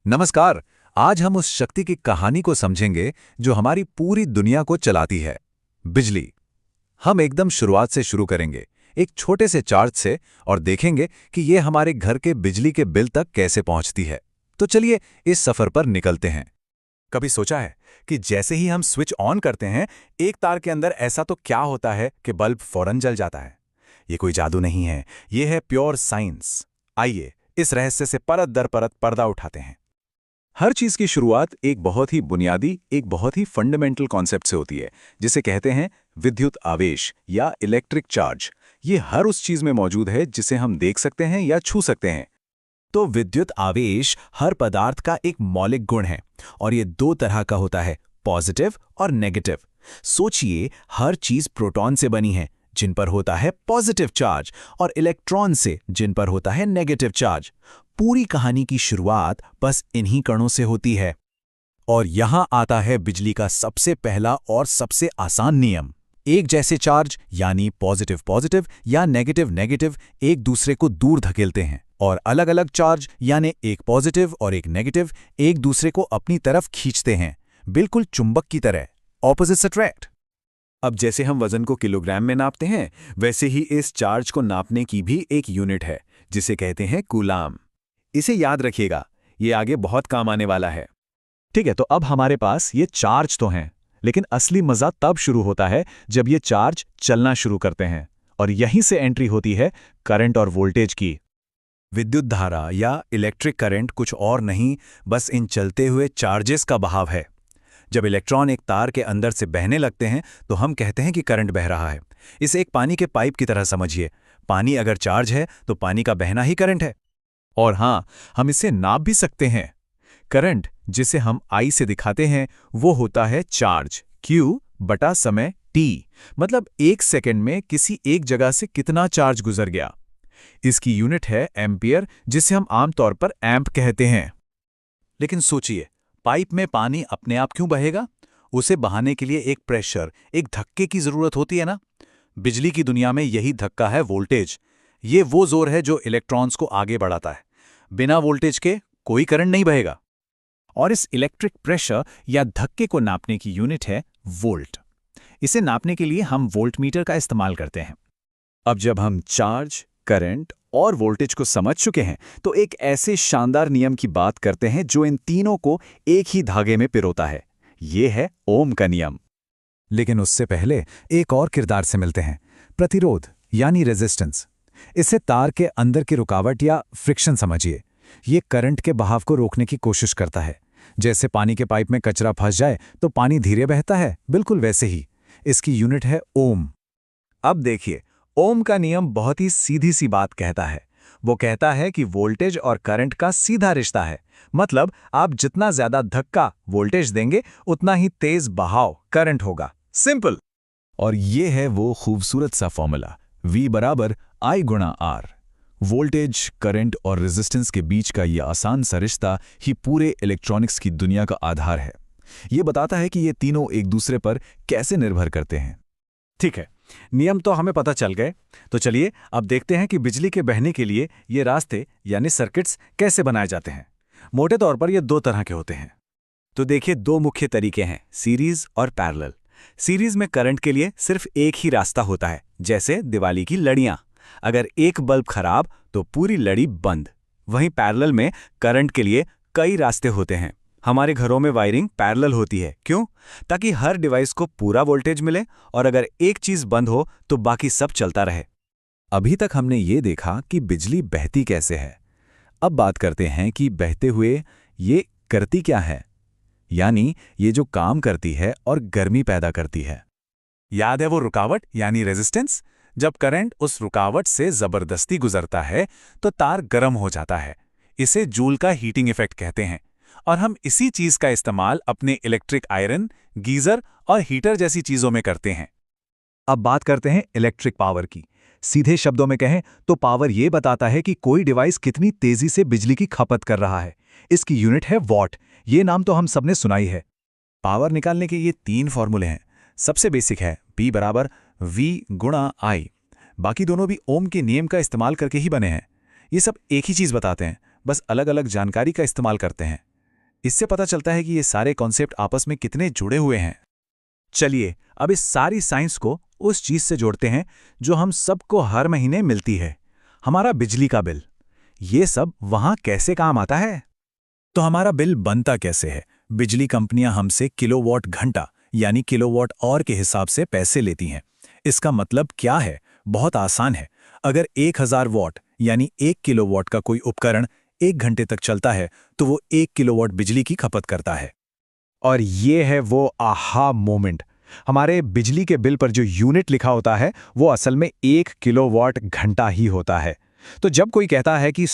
नमस्कार। आज हम उस शक्ति की कहानी को समझेंगे जो हमारी पूरी दुनिया को चलाती है, बिजली। हम एकदम शुरुआत से शुरू करेंगे, एक छोटे से चार्ज से, और देखेंगे कि ये हमारे घर के बिजली के बिल तक कैसे पहुंचती है। तो चलिए इस सफर पर निकलते हैं। कभी सोचा है कि जैसे ही हम स्विच ऑन करते हैं, एक तार के अंदर ऐसा तो क्या होता है कि बल्ब फौरन जल जाता है। ये कोई जादू नहीं है, ये है प्योर साइंस। आइए इस रहस्य से परत दर परत पर्दा उठाते हैं। हर चीज की शुरुआत एक बहुत ही बुनियादी, एक बहुत ही फंडामेंटल कॉन्सेप्ट से होती है, जिसे कहते हैं विद्युत आवेश या इलेक्ट्रिक चार्ज। ये हर उस चीज में मौजूद है जिसे हम देख सकते हैं या छू सकते हैं। तो विद्युत आवेश हर पदार्थ का एक मौलिक गुण है, और ये दो तरह का होता है, पॉजिटिव और नेगेटिव। सोचिए, हर चीज प्रोटॉन से बनी है, जिन पर होता है पॉजिटिव चार्ज, और इलेक्ट्रॉन से, जिन पर होता है नेगेटिव चार्ज। पूरी कहानी की शुरुआत बस इन्हीं कणों से होती है। और यहां आता है बिजली का सबसे पहला और सबसे आसान नियम। एक जैसे चार्ज यानी पॉजिटिव पॉजिटिव या नेगेटिव नेगेटिव एक दूसरे को दूर धकेलते हैं, और अलग अलग चार्ज यानी एक पॉजिटिव और एक नेगेटिव एक दूसरे को अपनी तरफ खींचते हैं, बिल्कुल चुंबक की तरह, ऑपोजिट्स अट्रैक्ट। अब जैसे हम वजन को किलोग्राम में नापते हैं, वैसे ही इस चार्ज को नापने की भी एक यूनिट है, जिसे कहते हैं कूलाम। इसे याद रखिएगा, ये आगे बहुत काम आने वाला है। ठीक है, तो अब हमारे पास ये चार्ज तो हैं, लेकिन असली मजा तब शुरू होता है जब ये चार्ज चलना शुरू करते हैं, और यहीं से एंट्री होती है करंट और वोल्टेज की। विद्युत धारा या इलेक्ट्रिक करंट कुछ और नहीं, बस इन चलते हुए चार्जेस का बहाव है। जब इलेक्ट्रॉन एक तार के अंदर से बहने लगते हैं तो हम कहते हैं कि करंट बह रहा है। इसे एक पानी के पाइप की तरह समझिए। पानी अगर चार्ज है तो पानी का बहना ही करंट है। और हाँ, हम इसे नाप भी सकते हैं। करंट, जिसे हम I से दिखाते हैं, वो होता है चार्ज Q बटा समय T, मतलब एक सेकंड में किसी एक जगह से कितना चार्ज गुजर गया। इसकी यूनिट है एम्पियर, जिसे हम आमतौर पर एम्प कहते हैं। लेकिन सोचिए, पाइप में पानी अपने आप क्यों बहेगा? उसे बहाने के लिए एक प्रेशर, एक धक्के की जरूरत होती है ना। बिजली की दुनिया में यही धक्का है वोल्टेज। ये वो जोर है जो इलेक्ट्रॉन्स को आगे बढ़ाता है। बिना वोल्टेज के कोई करंट नहीं बहेगा। और इस इलेक्ट्रिक प्रेशर या धक्के को नापने की यूनिट है वोल्ट। इसे नापने के लिए हम वोल्टमीटर का इस्तेमाल करते हैं। अब जब हम चार्ज, करंट और वोल्टेज को समझ चुके हैं, तो एक ऐसे शानदार नियम की बात करते हैं जो इन तीनों को एक ही धागे में पिरोता है। ये है ओम का नियम। लेकिन उससे पहले एक और किरदार से मिलते हैं, प्रतिरोध यानी रेजिस्टेंस। इसे तार के अंदर की रुकावट या फ्रिक्शन समझिए। ये करंट के बहाव को रोकने की कोशिश करता है। जैसे पानी के पाइप में कचरा फंस जाए तो पानी धीरे बहता है, बिल्कुल वैसे ही। इसकी यूनिट है ओम। अब देखिए, ओम का नियम बहुत ही सीधी सी बात कहता है। वो कहता है कि वोल्टेज और करंट का सीधा रिश्ता है। मतलब आप जितना ज्यादा धक्का वोल्टेज देंगे, उतना ही तेज बहाव करंट होगा। सिंपल। और ये है वो खूबसूरत सा फॉर्मूला, V बराबर I गुणा R। वोल्टेज, करंट और रेजिस्टेंस के बीच का ये आसान सा रिश्ता ही पूरे इलेक्ट्रॉनिक्स की दुनिया का आधार है। ये बताता है कि ये तीनों एक दूसरे पर कैसे निर्भर करते हैं। ठीक है, नियम तो हमें पता चल गए। तो चलिए अब देखते हैं कि बिजली के बहने के लिए ये रास्ते यानी सर्किट्स कैसे बनाए जाते हैं। मोटे तौर पर ये दो तरह के होते हैं। तो देखिए, दो मुख्य तरीके हैं, सीरीज और पैरेलल। सीरीज में करंट के लिए सिर्फ एक ही रास्ता होता है, जैसे दिवाली की लड़ियां। अगर एक बल्ब खराब तो पूरी लड़ी बंद। वहीं पैरेलल में करंट के लिए कई रास्ते होते हैं। हमारे घरों में वायरिंग पैरेलल होती है। क्यों? ताकि हर डिवाइस को पूरा वोल्टेज मिले, और अगर एक चीज बंद हो तो बाकी सब चलता रहे। अभी तक हमने ये देखा कि बिजली बहती कैसे है। अब बात करते हैं कि बहते हुए ये करती क्या है, यानी ये जो काम करती है और गर्मी पैदा करती है। याद है वो रुकावट यानी रेजिस्टेंस? जब करंट उस रुकावट से जबरदस्ती गुजरता है तो तार गर्म हो जाता है। इसे जूल का हीटिंग इफेक्ट कहते हैं। और हम इसी चीज का इस्तेमाल अपने इलेक्ट्रिक आयरन, गीजर और हीटर जैसी चीजों में करते हैं। अब बात करते हैं इलेक्ट्रिक पावर की। सीधे शब्दों में कहें तो पावर ये बताता है कि कोई डिवाइस कितनी तेजी से बिजली की खपत कर रहा है। इसकी यूनिट है वॉट। ये नाम तो हम सबने सुना ही है। पावर निकालने के ये तीन फॉर्मूले हैं। सबसे बेसिक है P बराबर V गुणा I। बाकी दोनों भी ओम के नियम का इस्तेमाल करके ही बने हैं। ये सब एक ही चीज बताते हैं, बस अलग अलग जानकारी का इस्तेमाल करते हैं। इससे पता चलता है कि ये सारे कॉन्सेप्ट आपस में कितने जुड़े हुए हैं। चलिए अब इस सारी साइंस को उस चीज से जोड़ते हैं जो हम सबको हर महीने मिलती है, हमारा बिजली का बिल। ये सब वहां कैसे काम आता है? तो हमारा बिल बनता कैसे है? बिजली कंपनियां हमसे किलोवाट घंटा यानी किलोवाट ऑवर के हिसाब से पैसे लेती हैं। इसका मतलब क्या है? बहुत आसान है। अगर 1000 वॉट यानी 1 किलोवाट का कोई उपकरण 1 घंटे तक चलता है तो वो 1 किलोवाट बिजली की खपत करता है। और ये है वो आहा मोमेंट। हमारे बिजली के बिल पर जो यूनिट लिखा होता है वो असल में 1 किलोवाट घंटा ही होता है। तो जब कोई कहता है कि